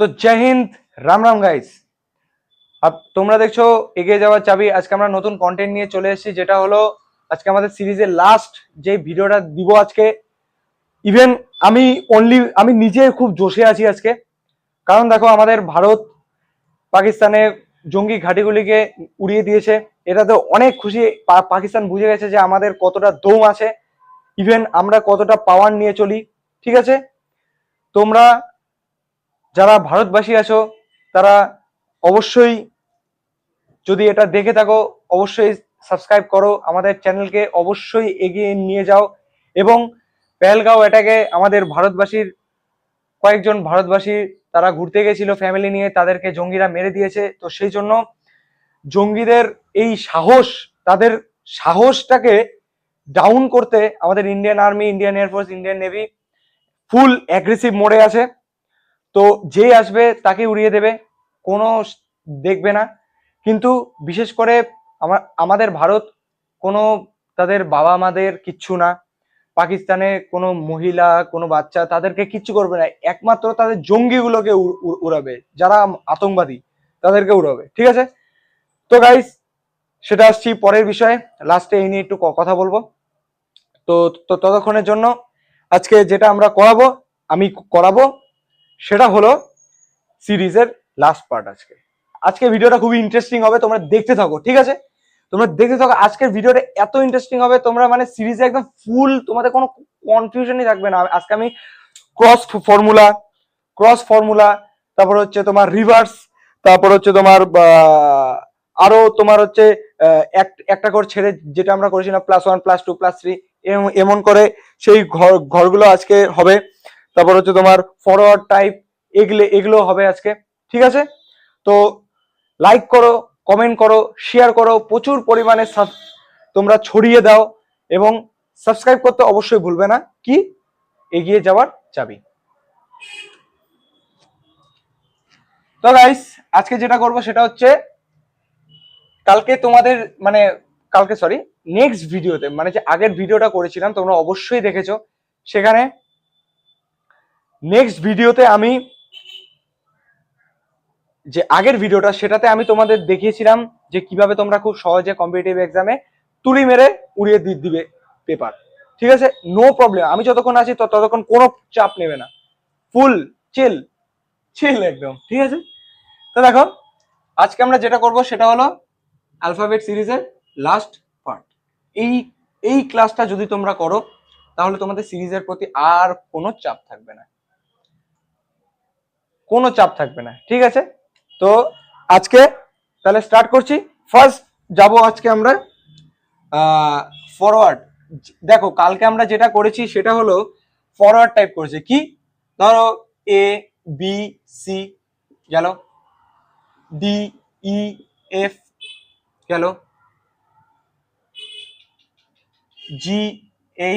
তো জয় হিন্দ, রাম রাম গাইস। তোমরা দেখছো এগিয়ে যাওয়ার চাবি। আজকে আমরা নতুন কন্টেন্ট নিয়ে চলে এসেছি, যেটা হলো আজকে আমাদের সিরিজের লাস্ট যে ভিডিওটা দিব আজকে। ইভেন আমি নিজে খুব জোশে আছি আজকে, কারণ দেখো আমাদের ভারত পাকিস্তানে জঙ্গি ঘাঁটিগুলিকে উড়িয়ে দিয়েছে। এটাতে অনেক খুশি। পাকিস্তান বুঝে গেছে যে আমাদের কতটা দম আছে, ইভেন আমরা কতটা পাওয়ার নিয়ে চলি। ঠিক আছে, তোমরা যারা ভারতবাসী আছো তারা অবশ্যই, যদি এটা দেখে থাকো, অবশ্যই সাবস্ক্রাইব করো আমাদের চ্যানেলকে, অবশ্যই এগিয়ে নিয়ে যাও। এবং পেহেলগাঁও অ্যাটাকে আমাদের কয়েকজন ভারতবাসী তারা ঘুরতে গেছিল ফ্যামিলি নিয়ে, তাদেরকে জঙ্গিরা মেরে দিয়েছে। তো সেই জন্য জঙ্গিদের এই তাদের সাহসটাকে ডাউন করতে আমাদের Indian army, Indian air force, Indian navy full aggressive মোডে আছে। তো যে আসবে তাকে উড়িয়ে দেবে, কোনো দেখবে না। কিন্তু বিশেষ করে আমাদের ভারত কোনো তাদের বাবা মাদের কিচ্ছু না, পাকিস্তানে কোনো মহিলা কোনো বাচ্চা তাদেরকে কিচ্ছু করবে না, একমাত্র তাদের জঙ্গিগুলোকে উড়াবে, যারা আতঙ্কবাদী তাদেরকে উড়াবে। ঠিক আছে, তো গাইস সেটা আসছি পরের বিষয়ে, লাস্টে এই নিয়ে একটু কথা বলবো। তো ততক্ষণের জন্য আজকে যেটা আমরা আমি করাবো সেটা হলো সিরিজের লাস্ট পার্ট। আজকে ভিডিওটা খুবই ইন্টারেস্টিং হবে, তোমরা দেখতে থাকো। ঠিক আছে, তোমরা দেখতে থাকো, আজকের ভিডিওটা এত ইন্টারেস্টিং হবে, তোমরা মানে সিরিজে একদম ফুল, তোমাদের কোনো কনফিউশনই থাকবে না। আজকে আমি ক্রস ফর্মুলা, তারপর হচ্ছে তোমার রিভার্স, তারপর হচ্ছে তোমার আরো তোমার হচ্ছে একটা করে ছেড়ে, যেটা আমরা করেছিলাম +1 +2 +3, এমন করে সেই ঘরগুলো আজকে হবে। তারপর হচ্ছে তোমার ফরওয়ার্ড টাইপ, এগুলো হবে আজকে। ঠিক আছে, তো লাইক করো, কমেন্ট করো, শেয়ার করো, প্রচুর পরিমাণে তোমরা ছড়িয়ে দাও, এবং সাবস্ক্রাইব করতে অবশ্যই ভুলবে না। কি এগিয়ে যাওয়ার চাবি। তো গাইস আজকে যেটা করব সেটা হচ্ছে, নেক্সট ভিডিওতে, মানে যে আগের ভিডিওটা করেছিলাম তোমরা অবশ্যই দেখেছো, সেখানে নেক্সট ভিডিওতে আমি যে আগের ভিডিওটা সেটাতে আমি তোমাদের দেখিয়েছিলাম যে কিভাবে তোমরা খুব সহজে কম্পিটিটিভ এক্সামে তুলি মেরে উড়িয়ে দিবে পেপার। ঠিক আছে, নো প্রবলেম। আমি যতক্ষণ আছি ততক্ষণ কোনো চাপ নেবে না, ফুল চিল একদম। ঠিক আছে, তো দেখো আজকে আমরা যেটা করব সেটা হলো অ্যালফাবেট সিরিজের লাস্ট পার্ট। এই ক্লাসটা যদি তোমরা করো তাহলে তোমাদের সিরিজের প্রতি আর কোনো চাপ থাকবে না, ঠিক আছে। তো আজকে তাহলে স্টার্ট করছি। ফার্স্ট যাব আজকে আমরা ফরওয়ার্ড। দেখো কালকে আমরা যেটা করেছি সেটা হলো ফরওয়ার্ড টাইপ করেছি। কি ধরো A B C গেল, D E F গেল, G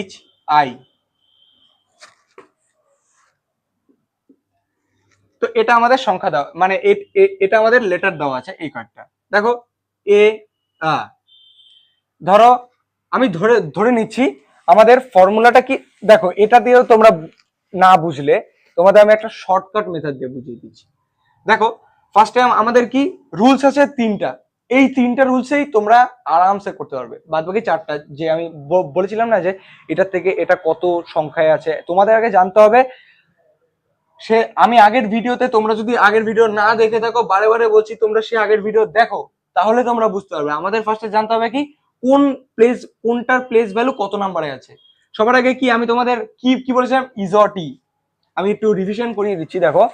H I। তো এটা আমাদের সংখ্যা দেওয়া, মানে এটা আমাদের লেটার দেওয়া আছে। এই কার্ডটা দেখো এ ধরো আমি ধরে নিচ্ছি আমাদের ফর্মুলাটা কি। দেখো এটা দিয়েও তোমরা না বুঝলে তোমাদের আমি একটা শর্টকাট মেথড দিয়ে বুঝিয়ে দিচ্ছি। দেখো ফার্স্ট টাইম আমাদের কি রুলস আছে 3টা, এই 3টা রুলসেই তোমরা আরামসে করতে পারবে। বাদ বাকি 4টা যে আমি বলেছিলাম না যে এটার থেকে এটা কত সংখ্যায় আছে, তোমাদের আগে জানতে হবে। আমি আগের ভিডিওতে, তোমরা যদি আগের ভিডিও না দেখে থাকো, বারে বারে বলছি তোমরা সে আগের ভিডিও দেখো, তাহলে তোমরা বুঝতে পারবে। আমাদের ফার্স্টে জানতে হবে কি কোনটার প্লেস ভ্যালু কত নাম্বারে আছে। সবার আগে কি আমি তোমাদের কি বলেছিলাম, ইজটি। আমি একটু রিভিশন করিয়ে দিচ্ছি। দেখো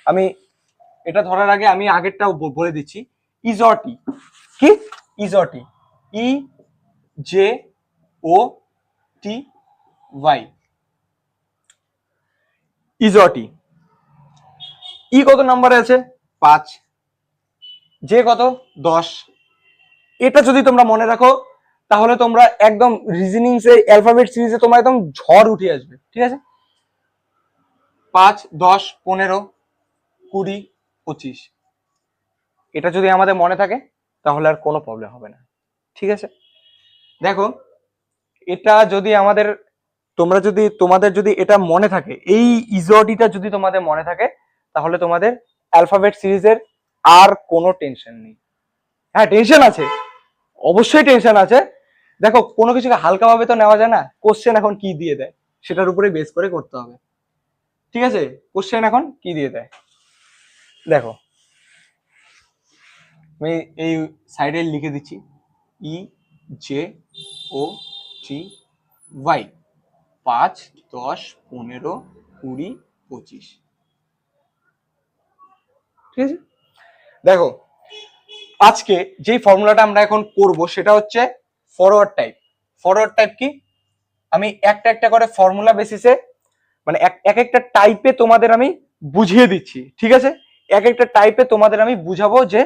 আমি এটা ধরার আগে আমি আগেরটাও বলে দিচ্ছি। ইজটি কি, ইজটি EJOTY, ইজটি। ই কত নাম্বারে আছে 5, যে কত 10। এটা যদি তোমরা মনে রাখো তাহলে তোমরা একদম রিজনিংস এ অ্যালফাবেট সিরিজে তোমরা একদম ঝড় উঠে আসবে। ঠিক আছে, 5 10 15 20 25, এটা যদি আমাদের মনে থাকে তাহলে আর কোনো প্রবলেম হবে না। ঠিক আছে, দেখো এটা যদি তোমাদের যদি এটা মনে থাকে, এই ইজটিটা যদি তোমাদের মনে থাকে, তাহলে তোমাদের অ্যালফাবেট সিরিজের আর কোনো টেনশন নেই। হ্যাঁ টেনশন আছে, অবশ্যই টেনশন আছে। দেখো কোনো কিছুকে হালকাভাবে তো নেওয়া যায় না। কোশ্চেন এখন কি দিয়ে দেয় সেটার উপরে বেস করে করতে হবে, ঠিক আছে? কোশ্চেন এখন কি দিয়ে দেয় দেখো, আমি এই সাইডে লিখে দিচ্ছি ই জে ও টি ওয়াই 5, 10, 15, 20, 25, ঠিক আছে? দেখো আজকে যেই ফর্মুলাটা আমরা এখন করব সেটা হচ্ছে ফরওয়ার্ড টাইপ। ফরওয়ার্ড টাইপ কি, আমি একটা একটা করে ফর্মুলা বেসিসে মানে এক একটা টাইপে তোমাদের আমি বুঝিয়ে দিচ্ছি, ঠিক আছে? এক একটা টাইপে তোমাদের আমি বুঝাবো যে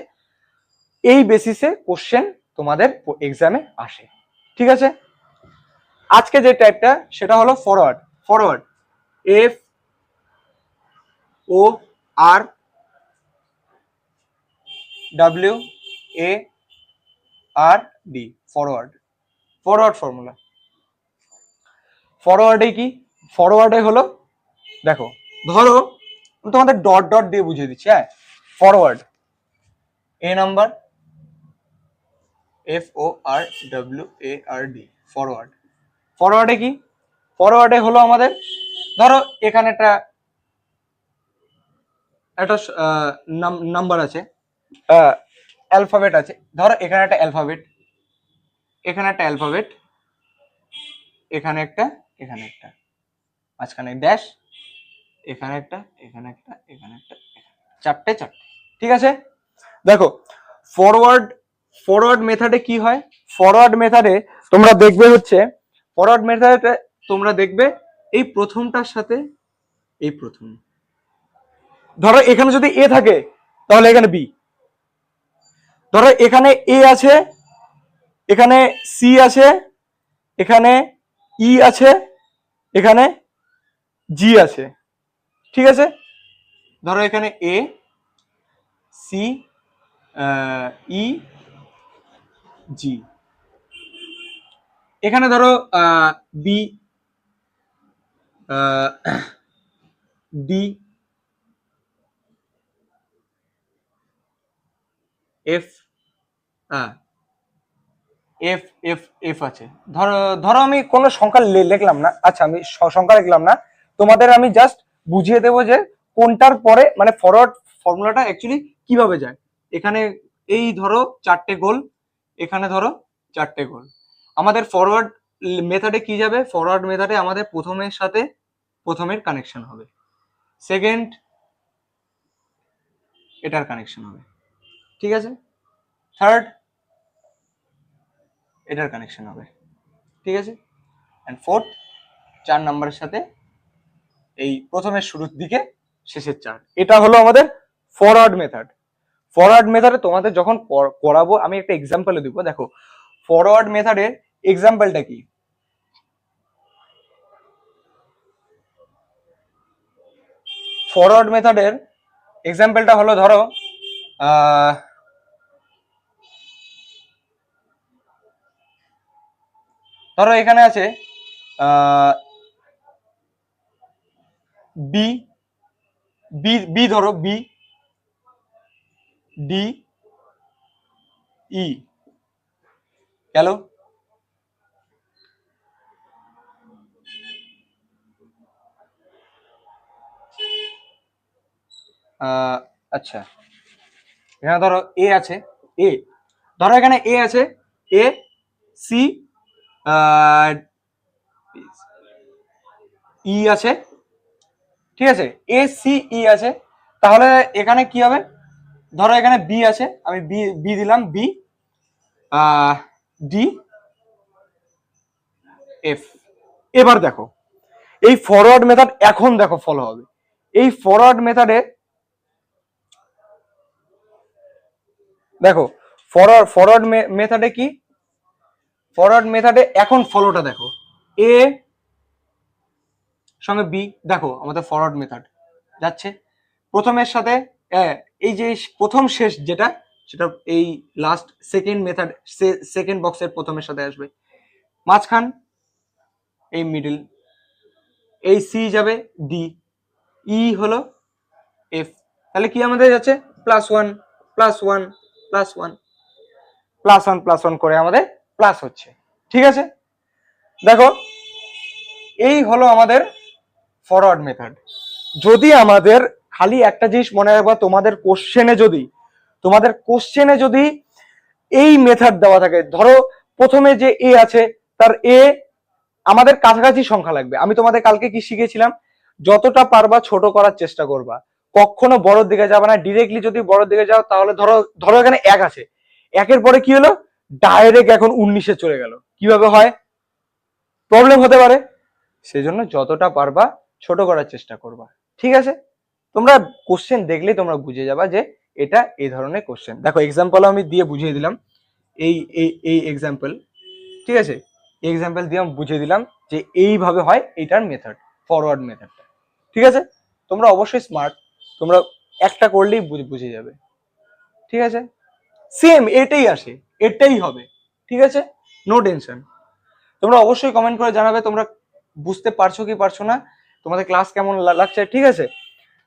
এই বেসিসে কোশ্চেন তোমাদের এক্সামে আসে, ঠিক আছে? আজকে যে টাইপটা সেটা হলো forward. Forward F O R W A R D, forward. Forward formula, ফরওয়ার্ডে কি, ফরওয়ার্ডে হলো দেখো, ধরো আমি তোমাদের ডট ডট দিয়ে বুঝিয়ে দিচ্ছি। হ্যাঁ ফরওয়ার্ড এ number F O R W A R D, forward. ফরওয়ার্ডে কি, ফরওয়ার্ডে হলো আমাদের ধরো এখানে একটা একটা নাম্বার আছে, অ্যালফাবেট আছে, ধরো এখানে একটা অ্যালফাবেট, এখানে একটা অ্যালফাবেট, এখানে একটা, এখানে একটা, মাঝখানে ড্যাশ, এখানে একটা, এখানে একটা, এখানে একটা, চারটে চারটে, ঠিক আছে? দেখো ফরওয়ার্ড, ফরওয়ার্ড মেথডে কি হয়, ফরওয়ার্ড মেথডে তোমরা দেখবে হচ্ছে, ফরওয়ার্ড মেথডে তোমরা দেখবে এই প্রথমটার সাথে এই প্রথম, ধরো এখানে যদি এ থাকে তাহলে এখানে বি, ধরো এখানে এ আছে, এখানে সি আছে, এখানে ই আছে, এখানে জি আছে, ঠিক আছে? ধরো এখানে এ সি ই জি, এখানে ধরো B D F F F F আছে। ধরো ধরো আমি কোনো সংখ্যা লিখলাম না, আচ্ছা আমি সংখ্যা লিখলাম না, তোমাদের আমি জাস্ট বুঝিয়ে দেবো যে কোনটার পরে মানে ফরওয়ার্ড ফর্মুলাটা অ্যাকচুয়ালি কিভাবে যায়। এখানে এই ধরো চারটে গোল, এখানে ধরো চারটে গোল, আমাদের ফরওয়ার্ড মেথডে কি যাবে, ফরওয়ার্ড মেথডে আমাদের প্রথমের সাথে প্রথমের কানেকশন হবে, সেকেন্ড এটার কানেকশন হবে, ঠিক আছে? থার্ড এটার কানেকশন হবে, ঠিক আছে? অ্যান্ড ফোর্থ 4 নম্বরের সাথে এই প্রথমের শুরুর দিকে শেষের চার। এটা হলো আমাদের ফরওয়ার্ড মেথড। ফরওয়ার্ড মেথডে তোমাদের যখন করাবো আমি একটা এক্সাম্পল দিব, দেখো ফরওয়ার্ড মেথডের এক্সাম্পলটা কি, ফরওয়ার্ড মেথডের এক্সাম্পলটা হলো ধরো ধরো এখানে আছে বি বি বি ধরো বি ডি ই গেল, আচ্ছা এখানে ধরো এ আছে, এ ধরো এখানে এ আছে, এ সি ই আছে, ঠিক আছে? এ সি ই আছে, তাহলে এখানে কি হবে, ধরো এখানে বি আছে, আমি বি বি দিলাম, বি ডি এফ। এবার দেখো এই ফরওয়ার্ড মেথড এখন দেখো ফলো হবে, এই ফরওয়ার্ড মেথডে দেখো ফরওয়ার্ড মেথডে কি, ফরওয়ার্ড মেথডে এখন ফলোটা দেখো, এ সঙ্গে বি, দেখো আমাদের ফরওয়ার্ড মেথড যাচ্ছে প্রথমের সাথে এই যে প্রথম শেষ যেটা সেটা এই লাস্ট সেকেন্ড মেথড সেকেন্ড বক্সের প্রথমের সাথে আসবে, মাঝখান এই মিডল, এই সি যাবে ডি, ই হলো এফ, তাহলে কি আমাদের যাচ্ছে +1 +1 +1 +1 +1 করে আমাদের প্লাস হচ্ছে। ঠিক আছে, দেখো এই হলো আমাদের ফরওয়ার্ড মেথড। যদি আমাদের খালি একটা জিনিস মনে রাখবা, তোমাদের কোশ্চেনে যদি এই মেথড দেওয়া থাকে, ধরো প্রথমে যে এ আছে তার এ আমাদের কাছাকাছি সংখ্যা লাগবে। আমি তোমাদের কালকে কি শিখেছিলাম, যতটা পারবা ছোট করার চেষ্টা করবা, কখনো বড়র দিকে যাবে না। ডিরেক্টলি যদি বড়র দিকে যাও তাহলে ধরো ধরো এখানে 1 আছে, 1-এর পরে কি হলো, ডাইরেক্ট এখন 19-এ চলে গেল, কিভাবে হয়, প্রবলেম হতে পারে। সেই জন্য যতটা পারবা ছোট করার চেষ্টা করবা। ঠিক আছে, তোমরা কোশ্চেন দেখলেই তোমরা বুঝে যাবা যে এটা এই ধরনের কোশ্চেন। দেখো এক্সাম্পল আমি দিয়ে বুঝিয়ে দিলাম, এই এই এই এক্সাম্পল, ঠিক আছে, এক্সাম্পল দিয়ে আমি বুঝিয়ে দিলাম যে এইভাবে হয় এইটার মেথড, ফরওয়ার্ড মেথডটা। ঠিক আছে, তোমরা অবশ্যই স্মার্ট, তোমরা একটা করলেই বুঝে যাবে। ঠিক আছে, সেম এটাই আসে, এটাই হবে। ঠিক আছে, নো টেনশন। তোমরা অবশ্যই কমেন্ট করে জানাবে তোমরা বুঝতে পারছো কি পারছো না, তোমাদের ক্লাস কেমন লাগছে। ঠিক আছে,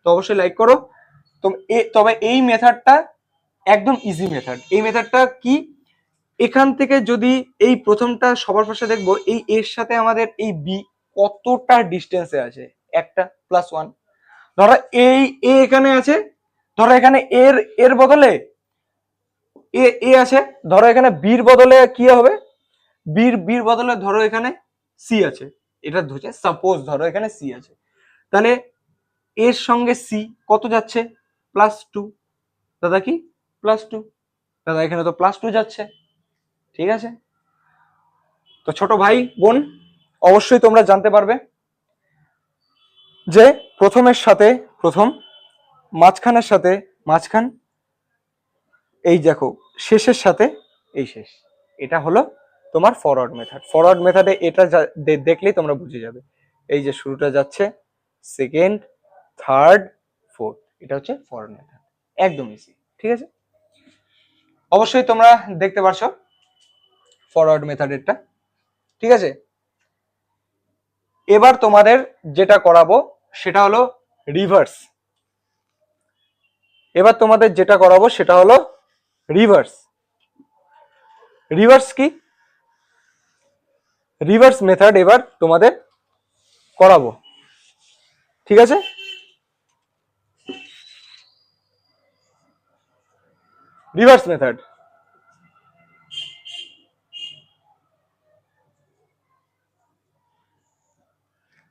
তো অবশ্যই লাইক করো। তবে এই মেথডটা একদম ইজি মেথড। এই মেথডটা কি, এখান থেকে যদি এই প্রথমটা সবার পাশে দেখবো, এই এর সাথে আমাদের এই বি কতটা ডিস্টেন্সে আছে, একটা +1। ধরো এই এ এখানে আছে, ধরো এখানে এর এর বদলে এ এ আছে, ধরো এখানে বির বদলে কি হবে, বির বদলে ধরো এখানে সি আছে, এটা ধরছে সাপোজ, ধরো এখানে সি আছে, তাহলে এর সঙ্গে সি কত যাচ্ছে, +2। দাদা কি +2, দাদা এখানে তো +2 যাচ্ছে। ঠিক আছে, তো ছোট ভাই বোন অবশ্যই তোমরা জানতে পারবে যে প্রথমের সাথে প্রথম, মাঝখানের সাথে মাঝখান, এই দেখো শেষের সাথে এই শেষ, এটা হলো তোমার ফরওয়ার্ড মেথড। ফরওয়ার্ড মেথডে এটা দেখলেই তোমরা বুঝে যাবে, এই যে শুরুটা যাচ্ছে, সেকেন্ড, থার্ড, ফোর্থ, এটা হচ্ছে ফরওয়ার্ড মেথড, একদম ইজি। ঠিক আছে, অবশ্যই তোমরা দেখতে পারছো ফরওয়ার্ড মেথডেরটা। ঠিক আছে, এবার তোমাদের যেটা করাবো সেটা হলো রিভার্স। এবার তোমাদের যেটা করাবো সেটা হলো রিভার্স। রিভার্স কি, রিভার্স মেথড এবার তোমাদের করাবো। ঠিক আছে, reverse method.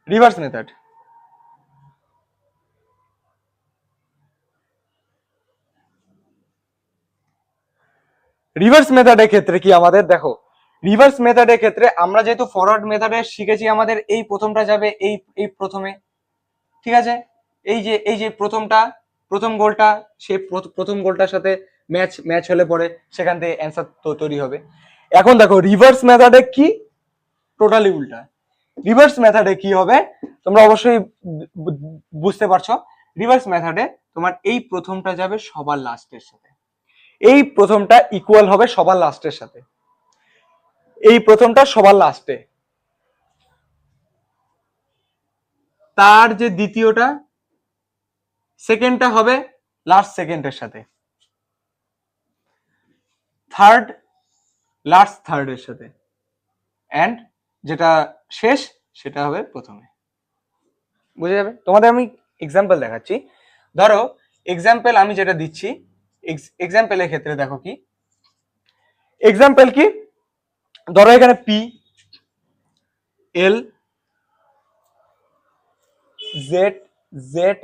Reverse method, reverse মেথডের ক্ষেত্রে কি আমাদের দেখো, রিভার্স মেথডের ক্ষেত্রে আমরা যেহেতু ফরওয়ার্ড মেথডে শিখেছি, আমাদের এই প্রথমটা যাবে এই এই প্রথমে। ঠিক আছে, এই যে প্রথমটা, প্রথম গোলটা, সেই প্রথম গোলটার সাথে ম্যাচ হলে পরে সেখান থেকে অ্যান্সার তৈরি হবে। এখন দেখো রিভার্স মেথডে কি, টোটালি উল্টা। রিভার্স মেথডে কি হবে তোমরা অবশ্যই বুঝতে পারছো। রিভার্স মেথডে তোমার এই প্রথমটা যাবে সবার লাস্টের সাথে, এই প্রথমটা ইকুয়াল হবে সবার লাস্টের সাথে, এই প্রথমটা সবার লাস্টে, তার যে দ্বিতীয়টা সেকেন্ডটা হবে লাস্ট সেকেন্ডের সাথে, থার্ড লাস্ট থার্ডের সাথে, এন্ড যেটা শেষ সেটা হবে প্রথমে। বুঝে যাবে। তোমাদের আমি এক্সাম্পল দেখাচ্ছি, ধরো এক্সাম্পল আমি যেটা দিচ্ছি, এক্সাম্পলের ক্ষেত্রে দেখো কি, এক্সাম্পল কি, ধরো এখানে P L Z Z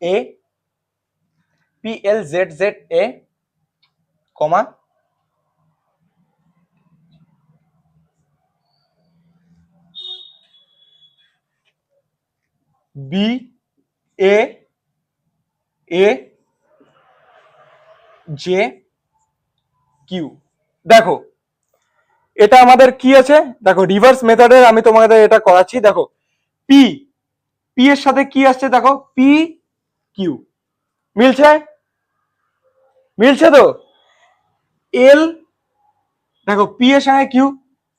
A, P L Z Z A, comma B A A J Q. দেখো এটা আমাদের কি আছে, দেখো রিভার্স মেথডের আমি তোমাদের এটা করাচ্ছি। দেখো পি, পি এর সাথে কি আসছে, দেখো পি কিউ, মিলছে, মিলছে তো। এল, দেখো পি এর সঙ্গে কিউ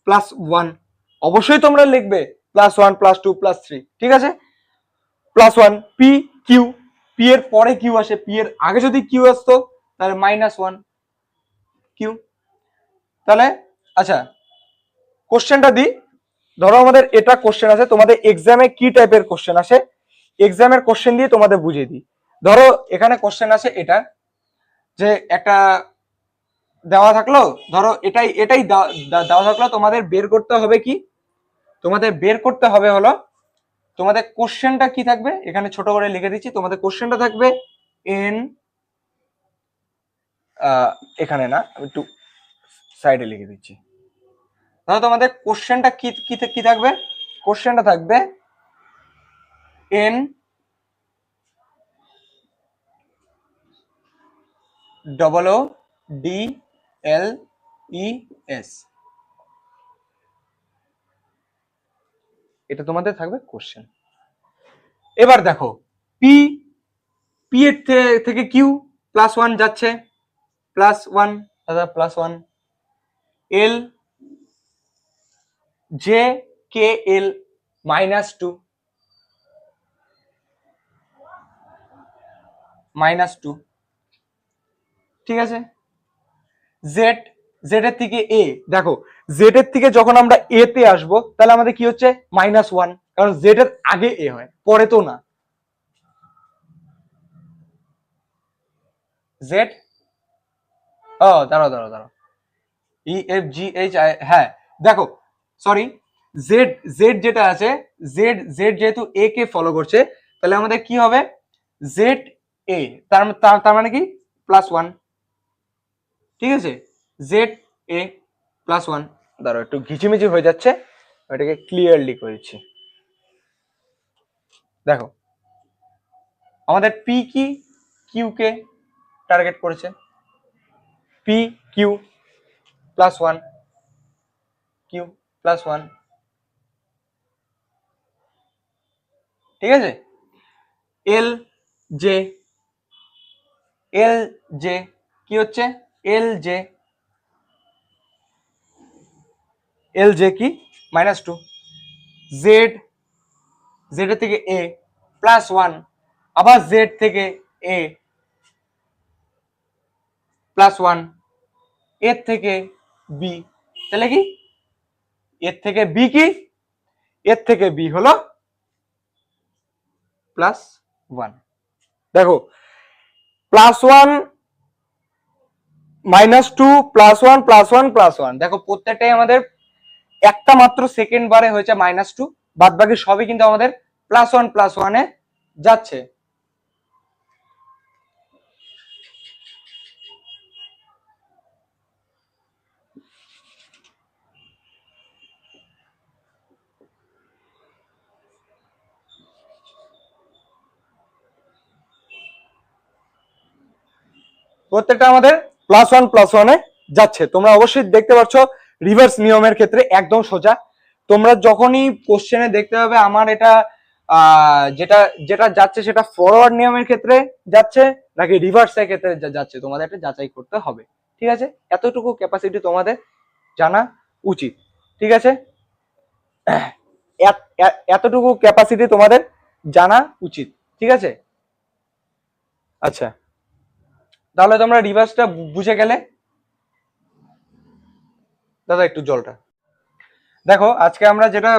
+1, অবশ্যই তোমরা লিখবে +1 +2 +3। ঠিক আছে, +1 পি কিউ পি এর পরে কিউ আসে, পি এর আগে যদি কিউ আসতো তাহলে -1 কিউ। তাহলে আচ্ছা কোশ্চেনটা দিই, ধরো আমাদের এটা কোশ্চেন আছে, তোমাদের এক্সামে কি টাইপের কোশ্চেন আসে, এক্সামের কোশ্চেন দিয়ে তোমাদের বুঝিয়ে দিই। ধরো এখানে কোশ্চেন আছে এটা, যে একটা দেওয়া থাকলো, ধরো এটাই এটাই দেওয়া থাকলো, তোমাদের বের করতে হবে কি, তোমাদের বের করতে হবে হলো, তোমাদের কোশ্চেনটা কি থাকবে, এখানে ছোট করে লিখে দিচ্ছি, তোমাদের কোশ্চেনটা থাকবে এন, এখানে না, আমি একটু সাইডে লিখে দিচ্ছি। ধরো তোমাদের কোশ্চেনটা কি কি থাকবে, কোশ্চেনটা থাকবে এন OODLES, এটা তোমাদের থাকবে কোশ্চেন। এবার দেখো পি, পি এর থেকে কিউ +1 যাচ্ছে, +1 দাদা +1, এল জে কে এল -2, -2, ঠিক আছে। জেড, জেড এর থেকে এ, দেখো জেড এর থেকে যখন আমরা এ তে আসবো তাহলে আমাদের কি হচ্ছে -1, কারণ জেড এর আগে এ হয়, পরে তো না। জেড, ও দাঁড়াও দাঁড়াও দাঁড়াও, ই এফ জি এইচ আই, হ্যাঁ দেখো সরি, জেড, জেড যেটা আছে, জেড, জেড যেহেতু এ কে ফলো করছে, তাহলে আমাদের কি হবে জেড এ, তার মানে কি +1, ঠিক আছে, জেড এ +1। দাঁড়াও একটু ঘিচিমিচি হয়ে যাচ্ছে, এটাকে ক্লিয়ারলি করেছি। দেখো আমাদের পি কি কিউ কে টার্গেট করেছে, পি কিউ +1, কিউ +1, ঠিক আছে। এল জে, এল জে কি হচ্ছে, এল জে, এল জে কি -2, জেড, জেড এর থেকে এ +1, আবার জেড থেকে এ +1, এর থেকে বি, তাহলে কি এর থেকে বি কি, এর থেকে বি হলো +1। দেখো +1 -2 +1 +1 +1, দেখো প্রত্যেকটাই আমাদের একটা মাত্র সেকেন্ড বারে হয়েছে -2, বাদ বাকি সবই কিন্তু আমাদের +1 +1 এ যাচ্ছে। প্রত্যেকটা আমাদের +1 +1 এ যাচ্ছে। তোমরা অবশ্যই দেখতে পাচ্ছ রিভার্স নিয়মের ক্ষেত্রে একদম সোজা। তোমরা যখনই কোশ্চেনে দেখতে পাবে আমার এটা যেটা যেটা যাচ্ছে সেটা ফরওয়ার্ড নিয়মের ক্ষেত্রে যাচ্ছে নাকি রিভার্সের ক্ষেত্রে যাচ্ছে, তোমাদের একটা যাচাই করতে হবে, ঠিক আছে। এতটুকু ক্যাপাসিটি তোমাদের জানা উচিত, ঠিক আছে, এতটুকু ক্যাপাসিটি তোমাদের জানা উচিত, ঠিক আছে। আচ্ছা তাহলে তোমরা রিভার্সটা বুঝে গেলে, দাদা একটু জলটা দেখো। আজকে আমরা যেটা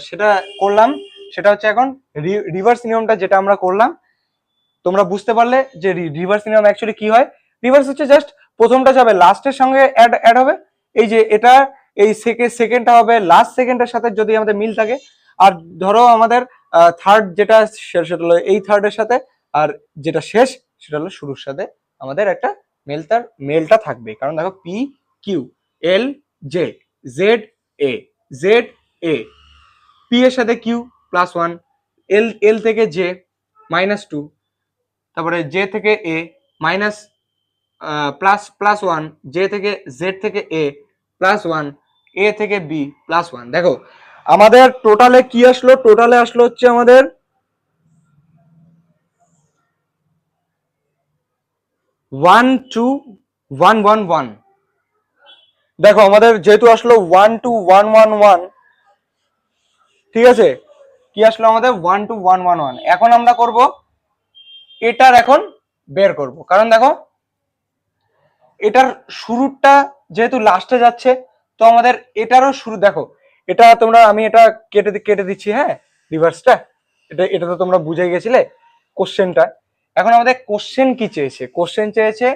সেটা করলাম সেটা হচ্ছে এখন রিভার্স নিয়মটা যেটা আমরা করলাম, তোমরা বুঝতে পারলে যে রিভার্স নিয়ম অ্যাকচুয়ালি কি হয়। রিভার্স হচ্ছে জাস্ট প্রথমটা যাবে লাস্টের সঙ্গে অ্যাড হবে, এই যে এটা এই সেকেন্ডটা হবে লাস্ট সেকেন্ডের সাথে যদি আমাদের মিল থাকে, আর ধরো আমাদের থার্ড যেটা সেটা হলো এই থার্ডের সাথে, আর যেটা শেষ সেটা হলো শুরুর সাথে আমাদের একটা মেলটা থাকবে। কারণ দেখো P Q L J, Z A, Z A, P এর সাথে কিউ +1, এল এল থেকে জে -2, তারপরে জে থেকে এ মাইনাস +1, জে থেকে জেড থেকে এ +1, এ থেকে বি +1। দেখো আমাদের টোটালে কি আসলো, টোটালে আসলো হচ্ছে আমাদের 12111। দেখো আমাদের যেহেতু আসলো 12111, ঠিক আছে, কি আসলো আমাদের 12111। এখন আমরা করব এটার এখন বের করব, কারণ দেখো এটার শুরুটা যেহেতু লাস্টে যাচ্ছে, তো আমাদের এটারও শুরু দেখো, এটা তোমরা আমি এটা কেটে কেটে দিচ্ছি, হ্যাঁ রিভার্সটা, এটা তো তোমরা বুঝে গেছিলে কোশ্চেনটা। এখন আমাদের কোশ্চেন কি চেয়েছে, কোশ্চেন চেয়েছে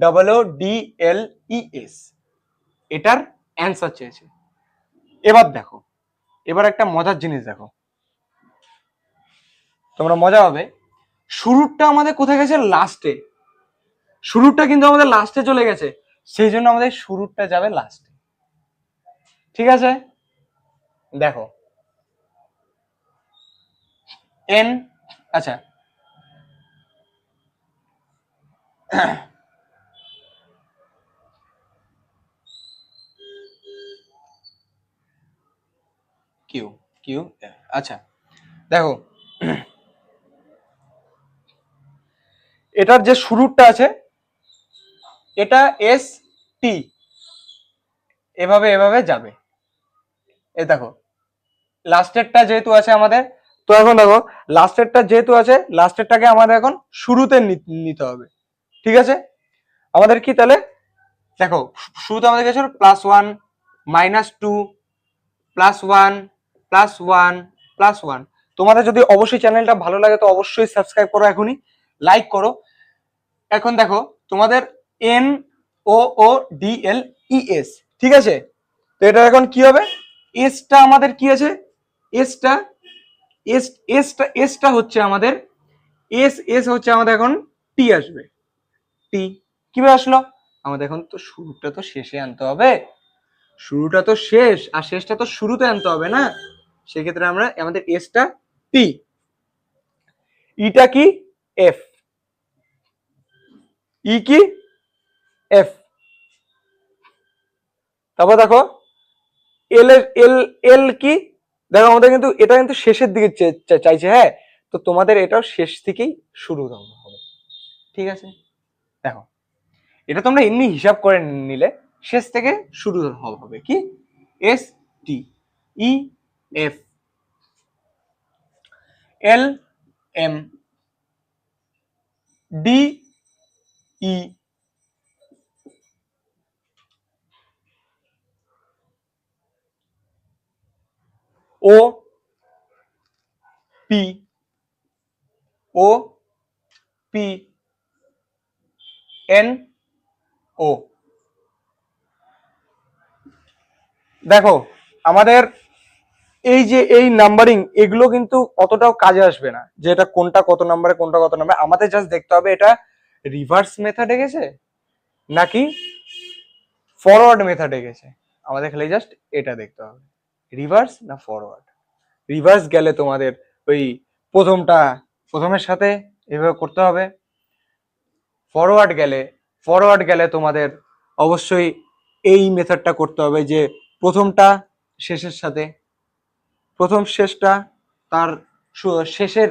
NOODLES, এটার অ্যান্সার চেয়েছে। এবার দেখো, এবার একটা মজার জিনিস দেখো, তোমরা মজা হবে, শুরুটা আমাদের কোথায় গেছে, লাস্টে, শুরুটা কিন্তু আমাদের লাস্টে চলে গেছে, সেই জন্য আমাদের শুরুটা যাবে লাস্টে, ঠিক আছে। দেখো এন, আচ্ছা কিউ, কিউ, আচ্ছা দেখো এটার যে শুরুটা আছে এটা এস টি, এভাবে এভাবে যাবে। এই দেখো লাস্টেরটা যেহেতু আছে আমাদের, তো এখন দেখো লাস্টেরটা যেহেতু আছে, লাস্টেরটাকে আমাদের এখন শুরুতে নিতে হবে, ঠিক আছে। আমাদের কি তাহলে দেখো, শুরুতে আমাদের কাছে +1 -2 +1 +1 +1। তোমাদের যদি অবশ্যই চ্যানেলটা ভালো লাগে তো অবশ্যই সাবস্ক্রাইব করো, এখনই লাইক করো। এখন দেখো তোমাদের NOODLES, ঠিক আছে। তো এটা এখন কি হবে, এসটা আমাদের কি আছে, এসটা এসটা হচ্ছে আমাদের এস হচ্ছে আমাদের এখন টি আসবে, টি কিভাবে আসলো, আমাদের এখন তো শুরুটা তো শেষে আনতে হবে, শুরুটা তো শেষ আর শেষটা তো শুরুতে আনতে হবে না, সেক্ষেত্রে আমরা আমাদের এসটা টি, ইটা কি এফ, ই কি এফ, তারপর দেখো এল এর এল, এল কি দেখো, আমাদের কিন্তু এটা কিন্তু শেষের দিকে চাইছে, হ্যাঁ, তো তোমাদের এটাও শেষ থেকেই শুরু হবে, ঠিক আছে। দেখো এটা তোমরা এমনি হিসাব করে নিলে, শেষ থেকে শুরু হবে কি, S T, E F, L M, D E, O P, O P, N O. দেখো আমাদের এই যে এই নাম্বারিং, এগুলো কিন্তু অতটাও কাজে আসবে না, যে এটা কোনটা কত নাম্বারে কোনটা কত নাম্বার, আমাদের জাস্ট দেখতে হবে এটা রিভার্স মেথডে গেছে নাকি ফরওয়ার্ড মেথডে গেছে, আমাদের খালি জাস্ট এটা দেখতে হবে, রিভার্স না ফরওয়ার্ড। রিভার্স গেলে তোমাদের ওই প্রথমটা প্রথমের সাথে এভাবে করতে হবে, ফরওয়ার্ড গেলে, ফরওয়ার্ড গেলে তোমাদের অবশ্যই এই মেথডটা করতে হবে, যে প্রথমটা শেষের সাথে, প্রথম শেষটা তার শেষের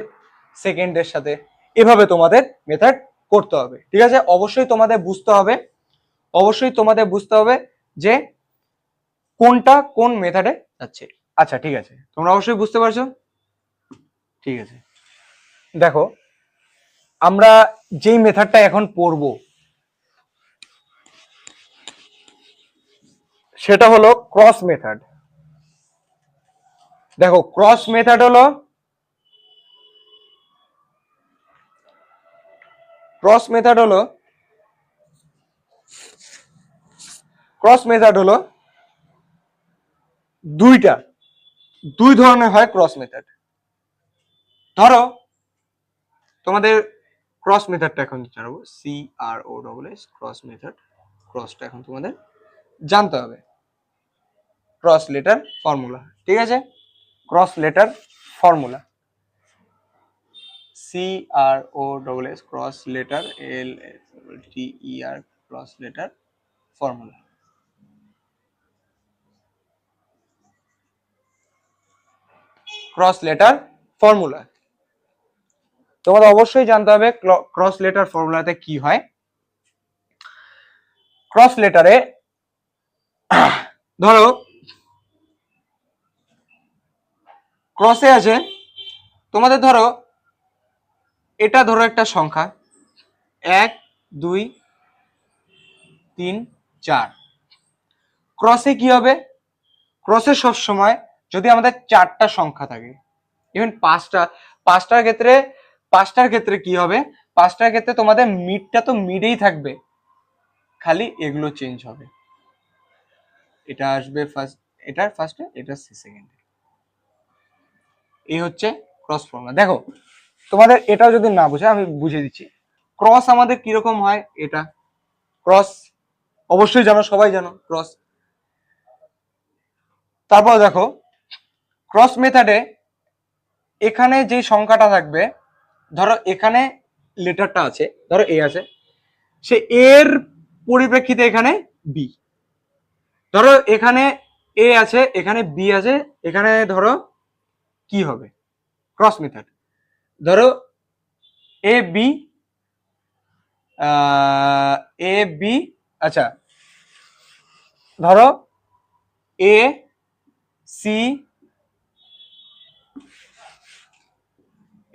সেকেন্ডের সাথে, এভাবে তোমাদের মেথড করতে হবে, ঠিক আছে। অবশ্যই তোমাদের বুঝতে হবে, অবশ্যই তোমাদের বুঝতে হবে যে কোনটা কোন মেথডে যাচ্ছে। আচ্ছা ঠিক আছে, তোমরা অবশ্যই বুঝতে পারছো, ঠিক আছে। দেখো আমরা যেই মেথডটা এখন পড়বো সেটা হলো ক্রস মেথড। দেখো ক্রস মেথড হলো, ক্রস মেথড হলো, ক্রস মেথড হলো দুইটা, দুই ধরনের হয় ক্রস মেথড। ধরো তোমাদের ক্রস মেথডটা এখন জানবো, CROSS ক্রস মেথড, ক্রসটা এখন তোমাদের জানতে হবে, ক্রস লেটার ফর্মুলা, ঠিক আছে। Cross letter formula, CROSS cross letter, LTER cross letter formula. Cross letter formula তোমাদের অবশ্যই জানতে হবে, ক্রস লেটার ফর্মুলাতে কি হয়। ক্রস লেটারে ধরো ক্রসে আছে তোমাদের, ধরো এটা ধরো একটা সংখ্যা 1 2 3 4, ক্রসে কি হবে? ক্রসে সব সময় যদি আমাদের 4টা সংখ্যা থাকে, ইভেন পাঁচটার ক্ষেত্রে কি হবে? পাঁচটার ক্ষেত্রে তোমাদের মিডটা তো মিডেই থাকবে, খালি এগুলো চেঞ্জ হবে। এটা আসবে ফার্স্ট, এটা ফার্স্টে, এটা সেকেন্ডে। এই হচ্ছে ক্রস ফর্মুলা। দেখো তোমাদের এটাও যদি না বুঝে আমি বুঝিয়ে দিচ্ছি। ক্রস আমাদের কিরকম হয়? এটা ক্রস অবশ্যই জানো, সবাই জানো ক্রস। তারপর দেখো ক্রস মেথডে এখানে যে সংখ্যাটা থাকবে, ধরো এখানে লেটারটা আছে, ধরো এ আছে, সে এর পরিপ্রেক্ষিতে এখানে বি। ধরো এখানে এ আছে, এখানে বি আছে, এখানে ধরো কি হবে? Cross method. ধরো এ বি, এ বি, আচ্ছা ধরো A C,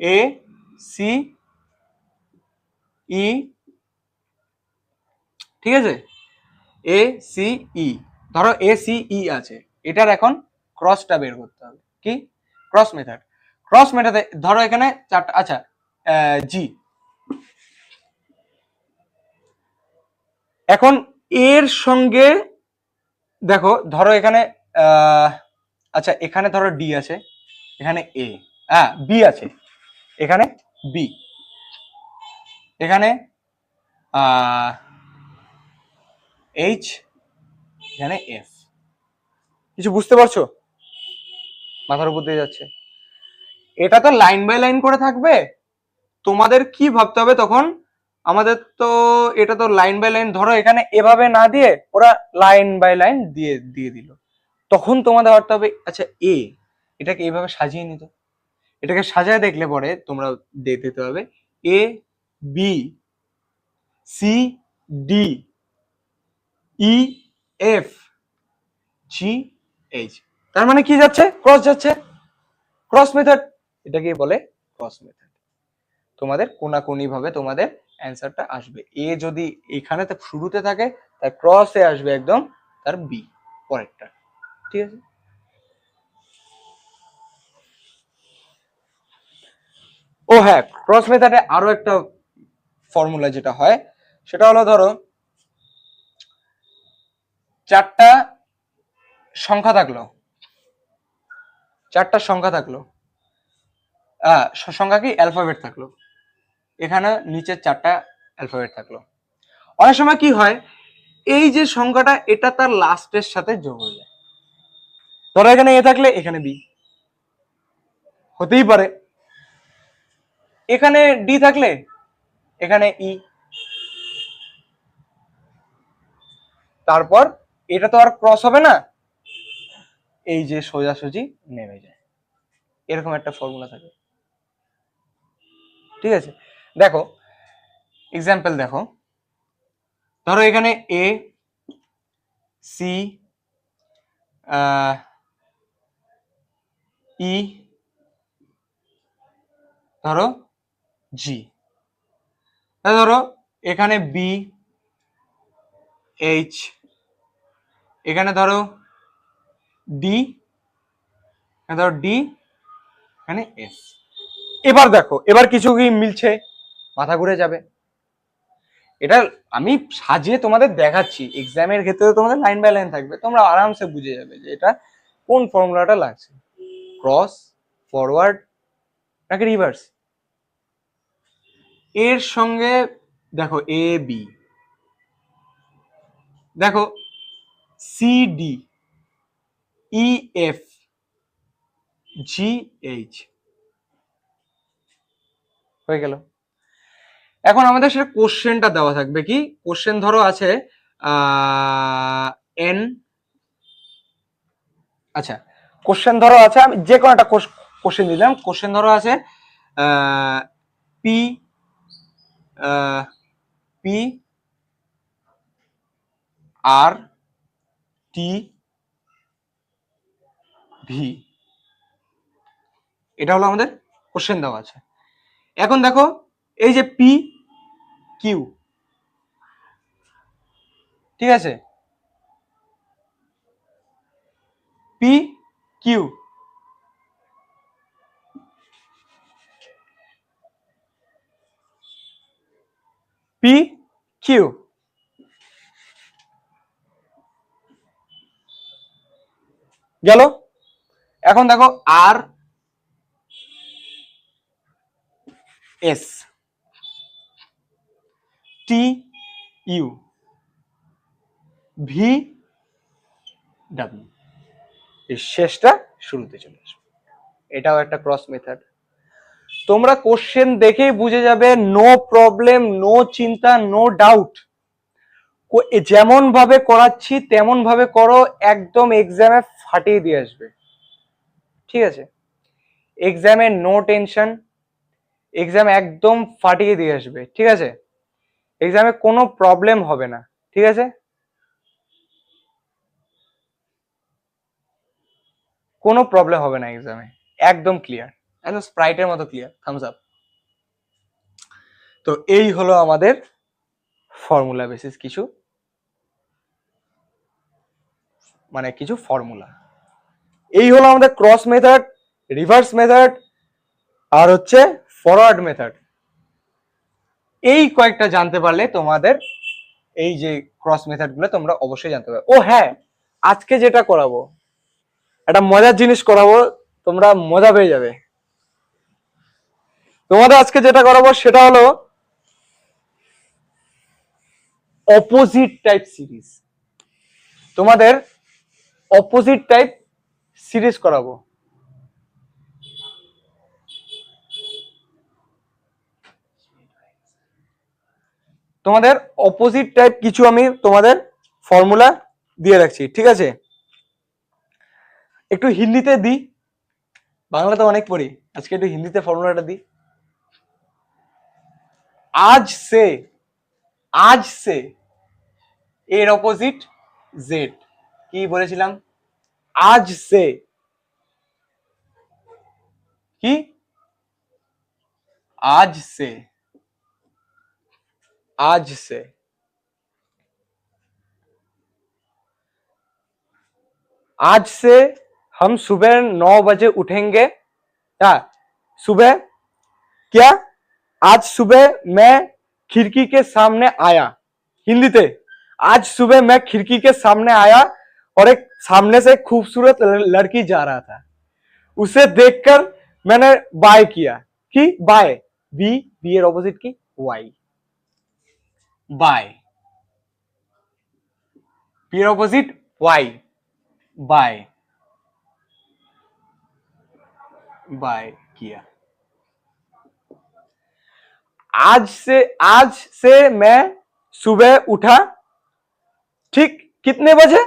A C E, ঠিক আছে, এ সি ই, ধরো এ সি ই আছে, এটার এখন ক্রসটা বের করতে হবে। কি? Cross method. ক্রস মেথডে ধরো এখানে চারটা, আচ্ছা জি, এখন এর সঙ্গে দেখো, ধরো এখানে আচ্ছা এখানে ধরো ডি আছে, এখানে এ, হ্যাঁ বি আছে, এখানে বি, এখানে এইচ, এখানে এফ। কিছু বুঝতে পারছো? মাথার উপর দিয়ে যাচ্ছে। এটা তো লাইন বাই লাইন করে থাকবে। তোমাদের কি ভাবতে হবে তখন? আমাদের তো এটা তো লাইন বাই লাইন, ধরো এখানে এভাবে না দিয়ে ওরা লাইন বাই লাইন দিয়ে দিয়ে দিল, তখন তোমাদের ভাবতে হবে আচ্ছা এ এটাকে এইভাবে সাজিয়ে নিত। এটাকে সাজায় দেখলে পরে তোমরা দেখতে হবে A B C D E F G H. তার মানে কি যাচ্ছে? ক্রস যাচ্ছে। ক্রস মেথড, এটাকে বলে ক্রস মেথড। তোমাদের কোনাকুনি ভাবে তোমাদের অ্যান্সারটা আসবে। এ যদি এখানে শুরুতে থাকে, তার ক্রসে আসবে একদম তার বি পরেরটা। ঠিক আছে? ও হ্যাঁ, ক্রস মেথডে আরো একটা ফর্মুলা যেটা হয় সেটা হলো, ধরো চারটা সংখ্যা থাকলো, চারটা সংখ্যা থাকলো, সংখ্যা কি অ্যালফাবেট থাকলো, এখানে নিচে চারটা অ্যালফাবেট থাকলো। অনেক সময় কি হয়, এই যে সংখ্যাটা এটা তার লাস্টের সাথে যোগ হয়ে যায়। ধরো এখানে এ থাকলে এখানে বি হতেই পারে, এখানে ডি থাকলে এখানে ই, তারপর এটা তো আর ক্রস হবে না, এই যে সোজাসুজি নেমে যায়। এরকম একটা ফর্মুলা থাকে। ঠিক আছে? দেখো এক্সাম্পল দেখো, ধরো এখানে এ সি ই, ধরো জি, ধরো এখানে বি এইচ, এখানে ধরো ডি, ধরো ডি, এখানে এস। এবার দেখো, এবার কিছু কি মিলছে? মাথা ঘুরে যাবে। এটা আমি সাজিয়ে তোমাদের দেখাচ্ছি, এক্সামের ক্ষেত্রে তোমাদের লাইন বাই লাইন থাকবে, তোমরা আরামসে বুঝে যাবে যে এটা কোন ফর্মুলাটা লাগছে, ক্রস, ফরওয়ার্ড নাকি রিভার্স। এর সঙ্গে দেখো এ বি, দেখো C D E F G H, হয়ে গেল। এখন আমাদের সেটা কোশ্চেনটা দেওয়া থাকবে। কি কোশ্চেন? ধরো আছে এন, আচ্ছা কোশ্চেন ধরো আছে, আমি যে কোনো একটা কোশ্চেন দিলাম। কোশ্চেন ধরো আছে P P R T V, এটা হলো আমাদের কোশ্চেন দেওয়া আছে। এখন দেখো এই যে পি কিউ, ঠিক আছে, পি কিউ, পি কিউ, গেল। এখন দেখো R S, T U, V W, এই শেষটা শুরুতে চলে আসবে। এটাও একটা ক্রস মেথড। তোমরা কোশ্চেন দেখেই বুঝে যাবে, নো প্রবলেম, নো চিন্তা, নো ডাউট। যেমন ভাবে করাচ্ছি তেমন ভাবে করো, একদম এক্সামে ফাটিয়ে দিয়ে আসবে, ঠিক আছে? এক্সামে নো টেনশন, এক্সাম একদম ফাটিয়ে দিয়ে আসবে, ঠিক আছে? এক্সামে কোনো প্রবলেম হবে না, ঠিক আছে? কোনো প্রবলেম হবে না এক্সামে, একদম ক্লিয়ার, একদম স্প্রাইটের মতো ক্লিয়ার। Thums up. তো এই হলো আমাদের ফর্মুলা বেসিস কিছু, মানে কিছু ফর্মুলা। এই হলো আমাদের ক্রস মেথড, রিভার্স মেথড, আর হচ্ছে ফরওয়ার্ড মেথড। এই কয়েকটা জানতে পারলে তোমাদের এই যে ক্রস মেথড গুলো তোমরা অবশ্যই জানতে পারবে। ও হ্যাঁ, আজকে যেটা করাবো, একটা মজার জিনিস করাবো, তোমরা মজা পেয়ে যাবে। তোমাদের আজকে যেটা করাবো সেটা হলো অপোজিট টাইপ সিরিজ। তোমাদের অপোজিট টাইপ সিরিজ করাবো। তোমাদের অপোজিট টাইপ কিছু আমি তোমাদের ফর্মুলা দিয়ে রাখছি, ঠিক আছে? একটু হিন্দিতে দিই, বাংলা তো অনেক পড়ি, আজকে একটু হিন্দিতে ফর্মুলাটা দিই। আজ সে এর অপোজিট জেড, কি বলেছিলাম? আজ সে কি, आज से, आज से, आज से हम सुबह 9 बजे उठेंगे। सुबह क्या, आज सुबह मैं खिड़की के सामने आया। हिंदी थे, आज सुबह मैं खिड़की के सामने आया और एक सामने से खूबसूरत लड़की जा रहा था, उसे देखकर मैंने बाय किया। कि बाय, बी, बी एर অপোজিট কি, ওয়াই, বাই, বি এর অপোজিট ওয়াই, बाय, बाय किया। आज से मैं सुबह उठा, ठीक कितने बजे,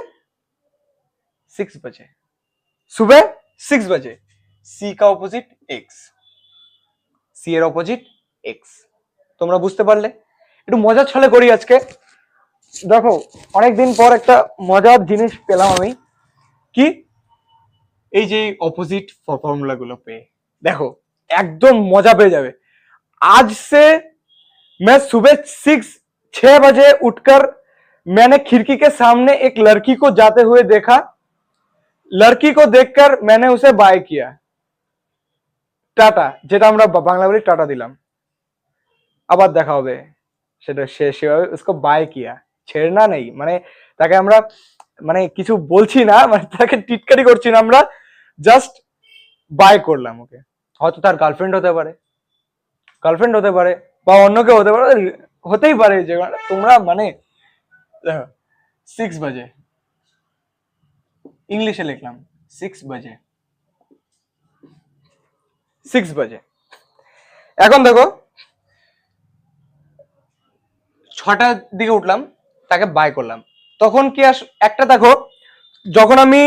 6 बजे, सुबह 6 बजे। সি का অপোজিট এক্স, সি এর অপোজিট এক্স। তোমরা বুঝতে পারলে? একটু মজার ছলে করি আজকে। দেখো অনেকদিন পর একটা মজার জিনিস পেলাম আমি, কি এই যে অপোজিট ফর্মুলা গুলো পেয়ে দেখো একদম মজা পেয়ে যাবে। आज से मैं सुबह 6 बजे उठकर मैंने खिड़की के सामने एक लड़की को जाते हुए देखा, लड़की को देखकर मैंने उसे बाय किया। টাটা, যেটা আমরা বাংলা বলি টাটা দিলাম, আবার দেখা হবে, সেটা সেভাবে उसको बाय किया, ছেড়না নেই, মানে তাকে আমরা মানে কিছু বলছি না, মানে তাকে টিটকারি করছি না, আমরা জাস্ট বাই করলাম ওকে। হয়তো তার গার্লফ্রেন্ড হতে পারে, গার্লফ্রেন্ড হতে পারে, বা অন্য কেউ হতে পারে, হতেই পারে যে তোমরা মানে 6 বাজে ইংলিশে লিখলাম, 6 বাজে, 6 বাজে। এখন দেখো 6টার দিকে উঠলাম, তাকে বাই করলাম, তখন কি একটা দেখো, যখন আমি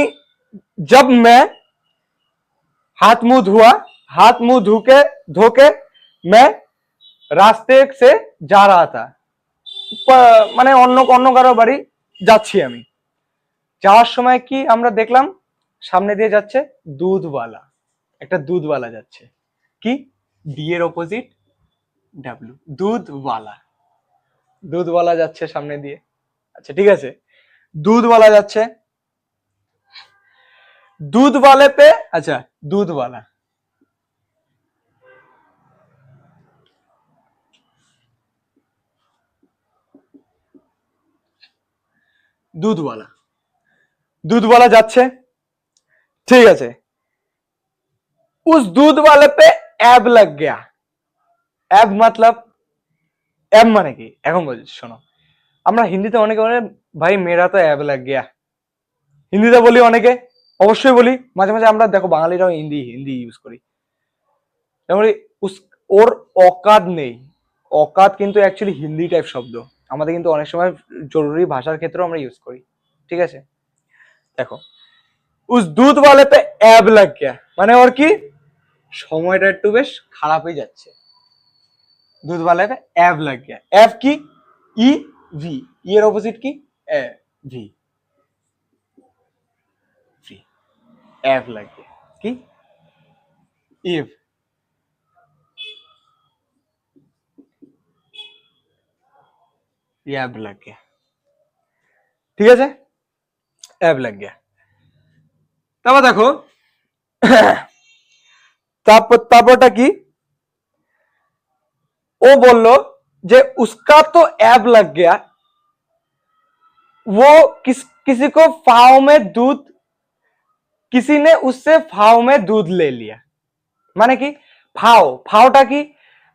जब मैं हाथ मुंह धुआ, हाथ मुंह धोके मैं রাস্তে সে যা रहा था, মানে অন্য অন্য কারো বাড়ি যাচ্ছি আমি। যাওয়ার সময় কি আমরা দেখলাম, সামনে দিয়ে যাচ্ছে দুধওয়ালা, একটা দুধওয়ালা যাচ্ছে। কি, ডি এর অপোজিট ডাব্লু, দুধওয়ালা। দুধওয়ালা যাচ্ছে সামনে দিয়ে। আচ্ছা ঠিক আছে, দুধওয়ালা যাচ্ছে। দুধওয়ালে পে, আচ্ছা দুধওয়ালা। দুধওয়ালা, দুধওয়ালা যাচ্ছে, ঠিক আছে। उस दूध वाले पे ऐब लग गया। ऐब मतलब, ऐब মানে কি এখন বলছি শোনো। আমরা হিন্দিতে অনেকে বলে ভাই মেরা তো অ্যাব লাগ গিয়া, হিন্দিতে বলি অনেকে, অবশ্যই বলি। মাঝে মাঝে আমরা দেখো বাঙালিরাও হিন্দি হিন্দি ইউজ করি। যেমন ওর অকাত নেই, অকাত কিন্তু অ্যাকচুয়ালি হিন্দি টাইপ শব্দ, আমাদের কিন্তু অনেক সময় জরুরি ভাষার ক্ষেত্রেও আমরা ইউজ করি, ঠিক আছে। দেখো উস দুধ ওয়ালে পে অ্যাব লাগ গিয়া মানে ওর কি সময়টা একটু বেশ খারাপই যাচ্ছে। দুধ ওয়ালে পে অ্যাব লাগ গিয়া, অ্যাব কি ই ভি, ই এর অপোজিট কি এ ভি, ভি অ্যাব লাগ গিয়া কি ইভ, অ্যাব লাগ গিয়া, ঠিক আছে, অ্যাব লাগ গিয়া। তারপর দেখো তারপরটা কি, ও বলল যে উসকা তো অ্যাব লাগ গিয়া, वो किसी को फाव में दूध, किसी ने उससे फाव में दूध ले लिया। মানে কি ফাও, ফাওটা কি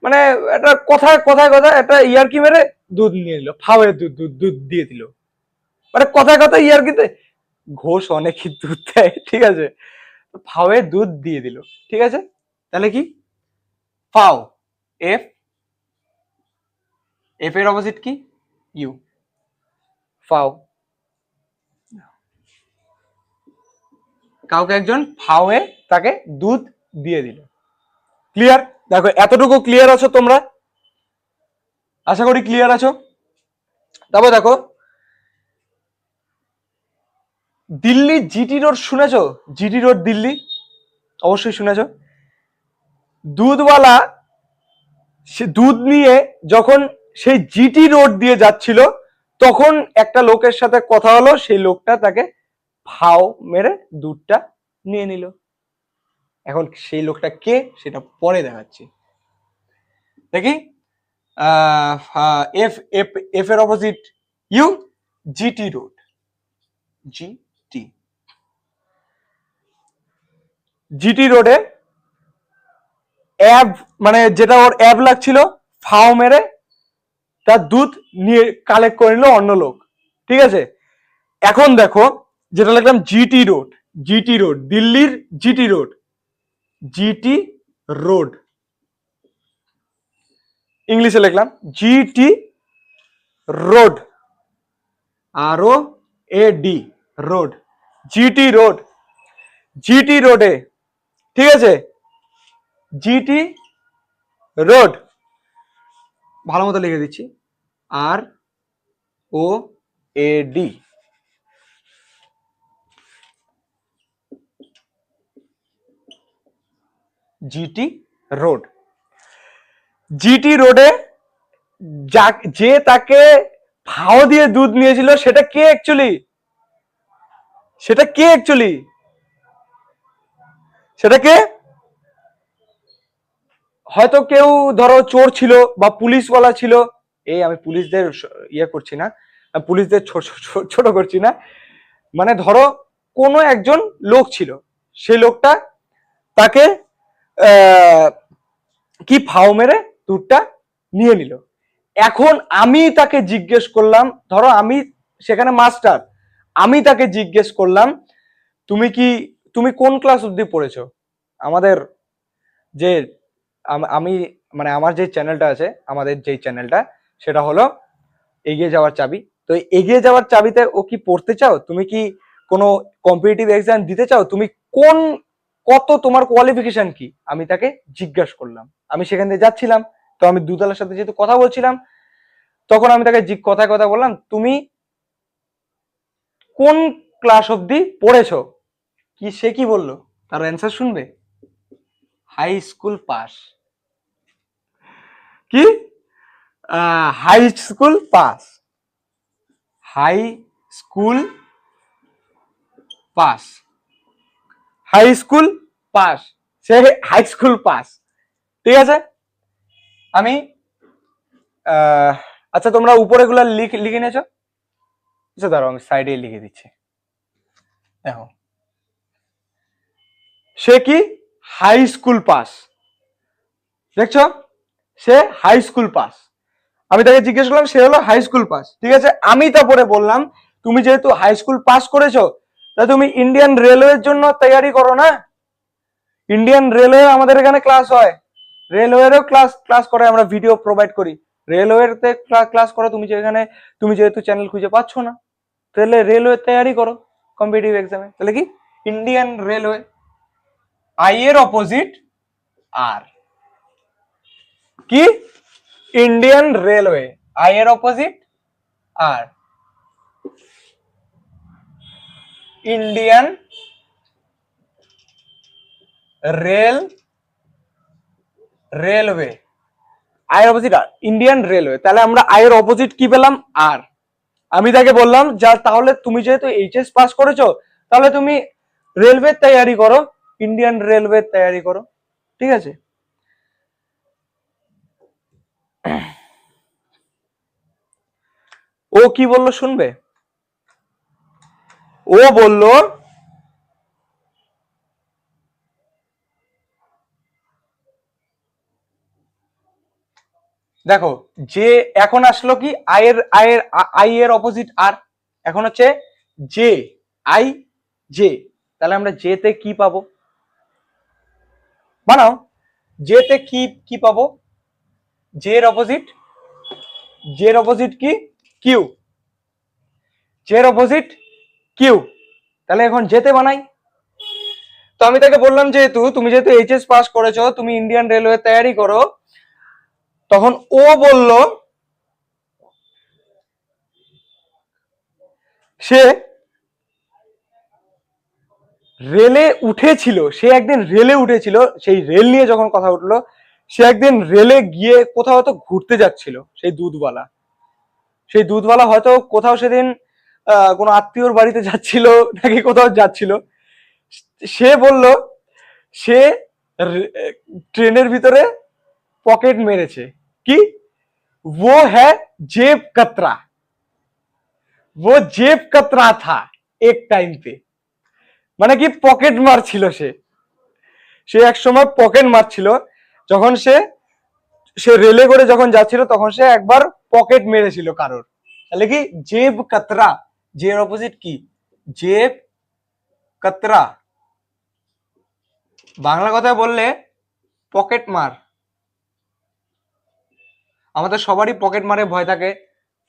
মানে এটা কথায় কথায় কথায় একটা ইয়ারকি মেরে দুধ নিয়ে নিল, ফাওয়ের দুধ দুধ দুধ দিয়ে দিল, মানে কথায় কথায় ইয়ারকিতে ঘোষ অনেকই দুধ দেয়, ঠিক আছে, ফাওয়ের দুধ দিয়ে দিল, ঠিক আছে। তাহলে কি ফাও, এফ, এফ এর অপোজিট কি ইউ, ফাও। কাউকে একজন ফাওয়ে তাকে দুধ দিয়ে দিল। ক্লিয়ার? দেখো এতটুকু ক্লিয়ার আছো তোমরা, আশা করি ক্লিয়ার আছো। তারপর দেখো দিল্লি জিটি রোড শুনেছো, জিটি রোড দিল্লি অবশ্যই শুনেছো। দুধওয়ালা সে দুধ নিয়ে যখন সেই জিটি রোড দিয়ে যাচ্ছিল তখন একটা লোকের সাথে কথা হলো, সেই লোকটা তাকে ফাও মেরে দুধটা নিয়ে নিল। এখন সেই লোকটা কে সেটা পরে দেখাচ্ছি। দেখি এফ এফ এফ এর opposite U, GT road, GT, GT রোডে অ্যাব মানে যেটা ওর অ্যাব লাগছিল, ফাও মেরে তার দুধ নিয়ে কালেক্ট করে নিল অন্য লোক, ঠিক আছে। এখন দেখো যেটা লিখলাম জিটি রোড, জিটি রোড দিল্লির জিটি রোড, জিটি রোড ইংলিশে লিখলাম GT Road, R O A D road, GT road, GT রোডে, ঠিক আছে, জিটি রোড ভালো মতো লিখে দিচ্ছি, R O A D, GT road. GT রোডে যে তাকে ফাও দিয়ে দুধ নিয়েছিল সেটা কে অ্যাকচুয়ালি, সেটা কে অ্যাকচুয়ালি, সেটা কে, হয়তো কেউ ধরো চোর ছিল বা পুলিশওয়ালা ছিল, এই আমি পুলিশদের ইয়ে করছি না, পুলিশদের ছোট করছি না, মানে ধরো কোনো একজন লোক ছিল, সেই লোকটা তাকে কি ফাও মেরে দুধটা নিয়ে নিল। এখন আমি তাকে জিজ্ঞেস করলাম, ধরো আমি সেখানে মাস্টার, আমি তাকে জিজ্ঞেস করলাম তুমি কি, তুমি কোন ক্লাস অব্দি পড়েছো, আমাদের যে আমি মানে আমার যে চ্যানেলটা আছে, আমাদের যে চ্যানেলটা সেটা হলো এগিয়ে যাওয়ার চাবি। তো এগিয়ে যাওয়ার চাবিতে ও কি পড়তে চাও, তুমি কি কোনো কম্পিটিটিভ এক্সাম দিতে চাও, তুমি কোন কত তোমার কোয়ালিফিকেশন কি, আমি তাকে জিজ্ঞাসা করলাম। আমি সেখান দিয়ে যাচ্ছিলাম, তো আমি দুতলার সাথে যেহেতু কথা বলছিলাম, তখন আমি তাকে কথায় কথা বললাম তুমি কোন ক্লাস অব্দি পড়েছো, কি সে কি বললো, তার অ্যান্সার শুনবে, হাই স্কুল পাস। কি high school pass, high school pass, high school pass, সে হাই স্কুল পাস। ঠিক আছে, আমি আচ্ছা তোমরা উপরে গুলা লিখে নিয়েছো? আচ্ছা দাঁড়াও আমি সাইডে লিখে দিচ্ছি। দেখো সে কি হাই স্কুল পাস, দেখছো সে হাই স্কুল পাস। আমি তাকে জিজ্ঞেস করলাম, সে হলো হাই স্কুল পাস। ঠিক আছে, আমি তারপরে বললাম তুমি যেহেতু হাই স্কুল পাস করেছো তা তুমি ইন্ডিয়ান রেলওয়ের জন্য তৈরি করো না। ইন্ডিয়ান রেলওয়ে আমাদের এখানে ক্লাস হয়, রেলওয়েরও ক্লাস করে, আমরা ভিডিও প্রোভাইড করি। রেলওয়েতে ক্লাস করো, তুমি যেহেতু চ্যানেল খুঁজে পাচ্ছ না, তাহলে রেলওয়ে তৈরি করো কম্পিটিটিভ এক্সামে। তাহলে কি ইন্ডিয়ান রেলওয়ে, আই এর অপোজিট আর, কি ইন্ডিয়ান রেলওয়ে, আই এর অপোজিট আর, ইন্ডিয়ান রেলওয়ে, আয়ের অপোজিট আর, ইন্ডিয়ান রেলওয়ে। তাহলে আমরা আয়ের অপোজিট কি পেলাম? আর। আমি তাকে বললাম যা তাহলে তুমি যেহেতু এইচএস পাস করেছো তাহলে তুমি রেলওয়ে তৈরি করো, ইন্ডিয়ান রেলওয়ে তৈরি করো। ঠিক আছে, ও কি বললো শুনবে? ও বলল দেখো যে এখন আসলো কি আই এর অপোজিট আর, এখন হচ্ছে জে, আই জে। তাহলে আমরা জে তে কি পাবো? বানাও, জে তে কি পাবো? জে এর অপোজিট, জে এর অপোজিট কি? কিউ, জে এর অপোজিট কিউ। তাহলে এখন জেতে বানাই। তো আমি তাকে বললাম তুমি যেহেতু এইচএস পাস করেছো, তুমি ইন্ডিয়ান রেলওয়ে তৈরি করো। তখন ও বলল সে রেলে উঠেছিল, সে একদিন রেলে উঠেছিল, সেই রেল নিয়ে যখন কথা উঠলো, সে একদিন রেলে গিয়ে কোথাও হয়তো ঘুরতে যাচ্ছিল, সেই দুধওয়ালা হয়তো কোথাও সেদিন কোনো আত্মীয়র বাড়িতে যাচ্ছিল নাকি কোথাও যাচ্ছিল। সে বলল সে ট্রেনের ভিতরে পকেট মেরেছে। কি? वो है जेब कतरा, वो जेब कतरा था एक टाइम पे। মানে কি পকেট মারছিল, সে সে এক সময় পকেট মারছিল। যখন সে সে রেলে করে যখন যাচ্ছিল তখন সে একবার পকেট মেরেছিল কারোর। তাহলে কি জেব কাতরা, জের অপোজিট কি? জেব কাতরা। বাংলা কথায় বললে পকেট মার। আমাদের সবারই পকেট মারে ভয় থাকে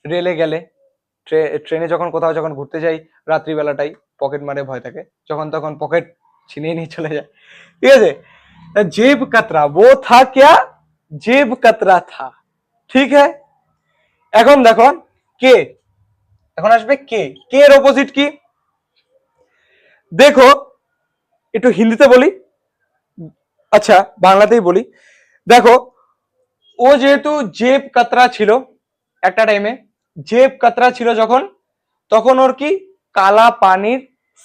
রেলে গেলে, ট্রেনে যখন কোথাও যখন ঘুরতে যাই রাত্রিবেলাটাই পকেট মারে ভয় থাকে, যখন তখন পকেট ছিনিয়ে নিয়ে চলে যায়। ঠিক আছে, जेब कतरा वो था क्या? जेब कतरा था। ঠিক है, এখন দেখো কে, এখন আসবে কে, কে এর অপোজিট কি? দেখো একটু হিন্দিতে বলি, আচ্ছা বাংলাতেই বলি। দেখো ও যেহেতু জেব কাতরা ছিল একটা টাইমে, জেব কাতরা ছিল যখন, তখন ওর কি কালা পানির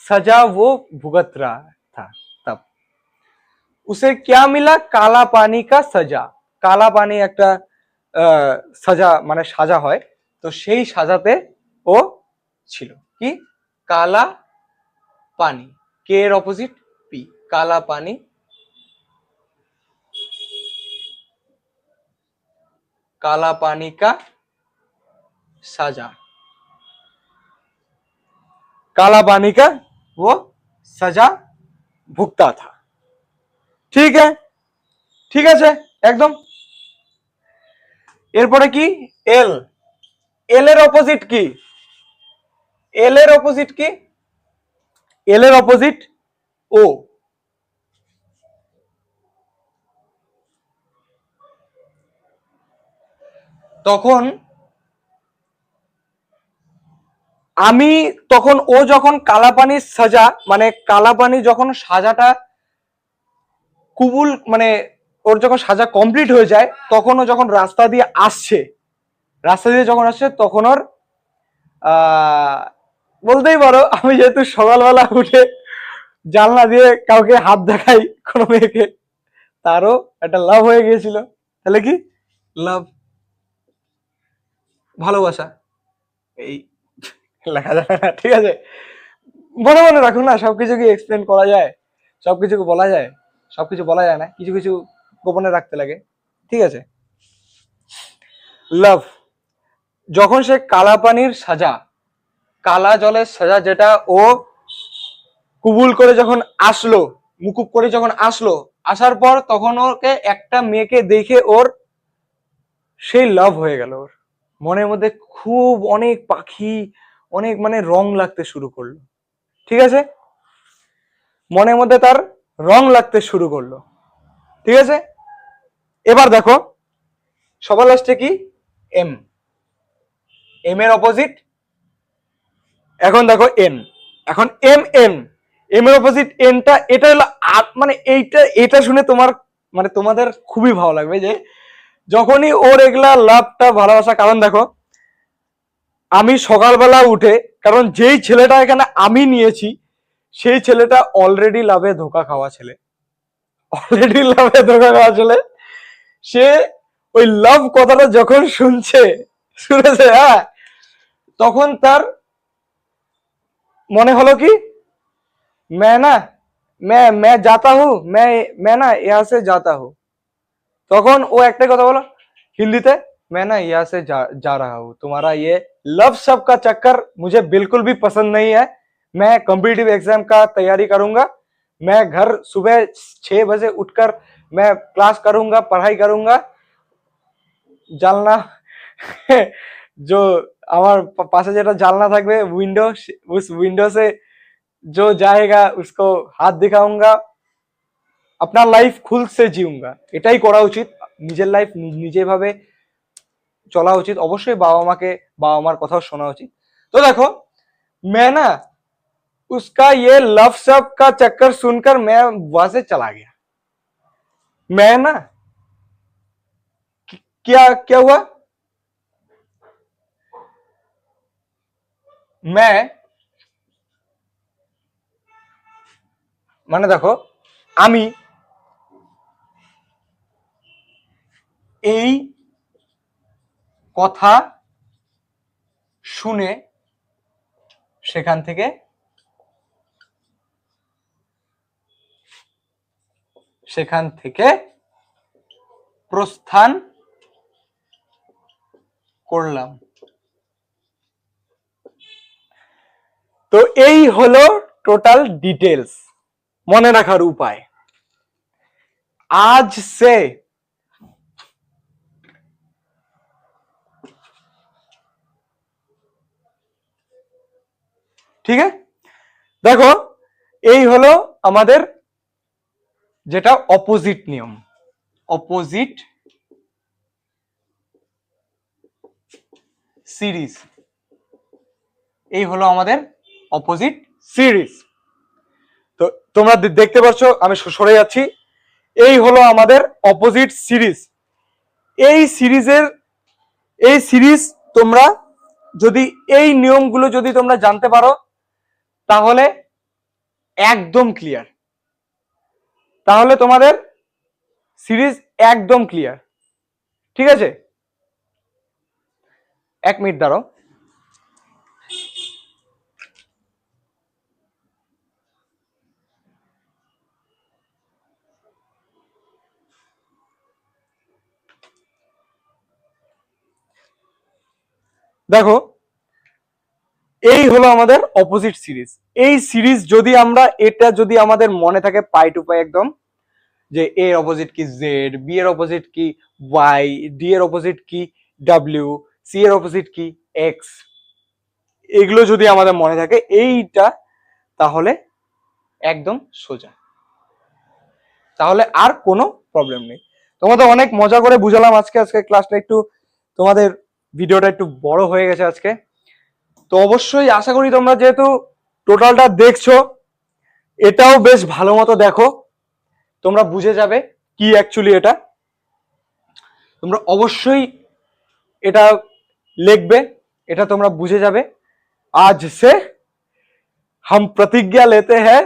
सजा वो भुगत रहा था। तब उसे क्या मिला? काला पानी का सजा। কালা পানি একটা সাজা মানে সাজা হয়, তো সেই সাজাতে ও ছিল। কি? কালা পানি, কে এর অপোজিট পি, কালা পানি, काला पानी का सजा, काला पानी का वो सजा भुगता था। ঠিক है, ঠিক আছে একদম। এরপরে কি? এল, এল এর অপোজিট কি? এল এর অপোজিট কি? এল এর অপোজিট ও। তখন আমি তখন ও যখন কালাপানির সাজা মানে কালাপানি যখন সাজাটা কুবুল মানে ওর যখন সাজা কমপ্লিট হয়ে যায় তখন ও যখন রাস্তা দিয়ে যখন আসছে তখন ওর বলতেই পারো, আমি যেহেতু সকালবেলা উঠে জানলা দিয়ে কাউকে হাত দেখাই কোনো মেয়েকে, তারও একটা লাভ হয়ে গিয়েছিল। তাহলে কি লাভ, ভালোবাসা, এই লেখা যাবে না, ঠিক আছে? মনে মনে রাখুন না, সবকিছু কি এক্সপ্লেন করা যায়? সবকিছু বলা যায়? সবকিছু বলা যায় না, কিছু কিছু গোপনে রাখতে লাগে, ঠিক আছে? লাভ, যখন সে কালা পানির সাজা, কালা জলের সাজা যেটা ও কুবুল করে যখন আসলো, মুকুব করে যখন আসলো, আসার পর তখন ওকে একটা মেয়েকে দেখে ওর সেই লাভ হয়ে গেল। ওর মনের মধ্যে খুব অনেক পাখি, অনেক মানে রং লাগতে শুরু করলো, ঠিক আছে? মনের মধ্যে তার রং লাগতে শুরু করলো, ঠিক আছে? এবার দেখো সবার লাস্টে কি, এম, এম এর অপোজিট, এখন দেখো এন, এখন এম এম, এম এর অপোজিট এনটা, এটা হলো মানে এটা শুনে তোমার মানে তোমাদের খুবই ভালো লাগবে যে যখনই ওর এগুলা লাভটা ভালোবাসা। কারণ দেখো আমি সকালবেলা উঠে, কারণ যেই ছেলেটা এখানে আমি নিয়েছি সেই ছেলেটা অলরেডি লাভে ধোকা খাওয়া ছেলে, অলরেডি লাভে ধোকা খাওয়া ছেলে। সে ওই লাভ কথাটা যখন শুনেছে, হ্যাঁ, তখন তার মনে হলো কি, मैं ना मैं जाता हूँ, मैं ना यहाँ से जाता हूँ। তখন ও একটাই কথা বলো হিন্দিতে, मैं ना यहाँ से जा रहा हूँ, तुम्हारा ये लव सब का चक्कर मुझे बिल्कुल भी पसंद नहीं है। मैं कॉम्पिटिटिव एग्जाम का तैयारी करूंगा, मैं घर सुबह 6 बजे उठकर मैं क्लास करूंगा, पढ़ाई करूंगा। জানলা जो আমার পাশে যেটা জানলা থাকবে উইন্ডো, उस विंडो से जो जाएगा उसको हाथ दिखाऊंगा, আপনার লাইফ খুল সে জিউঙ্গা। এটাই করা উচিত, নিজের লাইফ নিজে ভাবে চলা উচিত, অবশ্যই বাবা মার কথাও শোনা উচিত। তো দেখো मैं ना उसका ये लव सब का चक्कर सुनकर मैं वहां से चला गया। मैं ना क्या क्या हुआ, मैं মানে দেখো আমি এই কথা শুনে সেখান থেকে প্রস্থান করলাম। তো এই হলো টোটাল ডিটেলস, মনে রাখার উপায়। आज से ঠিক আছে, দেখো এই হলো আমাদের যেটা অপোজিট নিয়ম, অপোজিট সিরিজ। এই হলো আমাদের অপোজিট সিরিজ। তো তোমরা দেখতে পাচ্ছ আমি সরে যাচ্ছি, এই হলো আমাদের অপোজিট সিরিজ। এই সিরিজ তোমরা যদি এই নিয়মগুলো যদি তোমরা জানতে পারো তাহলে একদম ক্লিয়ার, তাহলে তোমাদের সিরিজ একদম ক্লিয়ার, ঠিক আছে? 1 মিনিট দাঁড়াও। দেখো এই হলো আমাদের অপোজিট সিরিজ। এই সিরিজ যদি আমরা যদি আমাদের মনে থাকে পাই টু পাই একদম, যে এ এর অপোজিট কি জেড, বি এর অপোজিট কি ওয়াই, ডি এর অপোজিট কি ডাব্লিউ, সি এর অপোজিট কি এক্স, এগুলো যদি আমাদের মনে থাকে এইটা, তাহলে একদম সোজা, তাহলে আর কোনো প্রবলেম নেই। তোমাদের অনেক মজা করে বুঝালাম আজকে ক্লাসটা একটু, তোমাদের ভিডিওটা একটু বড় হয়ে গেছে আজকে। তো অবশ্যই আশা করি তোমরা যেহেতু টোটালটা দেখছো, এটাও বেশ ভালো মতো দেখো, তোমরা বুঝে যাবে কি অ্যাকচুয়ালি এটা তোমরা অবশ্যই এটা লিখবে, এটা তোমরা বুঝে যাবে। आज से हम प्रतिज्ञा लेते हैं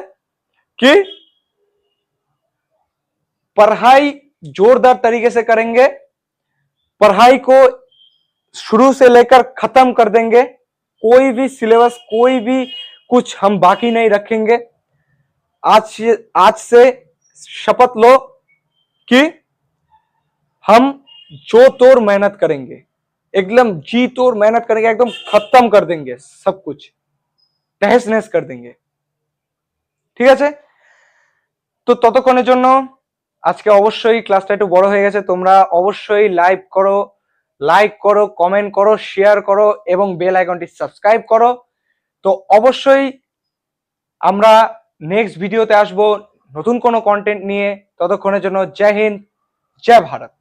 कि पढ़ाई जोरदार तरीके से करेंगे, पढ़ाई को शुरू से लेकर खत्म कर देंगे, कोई भी सिलेबस कोई भी कुछ हम बाकी नहीं रखेंगे। आज से शपथ लो कि हम जो तोड़ मेहनत करेंगे, एकदम जी तोड़ मेहनत करेंगे, एकदम खत्म कर देंगे, सब कुछ तहस नहस कर देंगे। ঠিক আছে, তো ততক্ষণের জন্য আজকে অবশ্যই ক্লাসটা একটু বড় হয়ে গেছে, তোমরা অবশ্যই লাইক করো, কমেন্ট করো, শেয়ার করো এবং বেল আইকনটি সাবস্ক্রাইব করো। তো অবশ্যই আমরা নেক্সট ভিডিওতে আসবো নতুন কোনো কন্টেন্ট নিয়ে। ততক্ষণের জন্য জয় হিন্দ, জয় ভারত।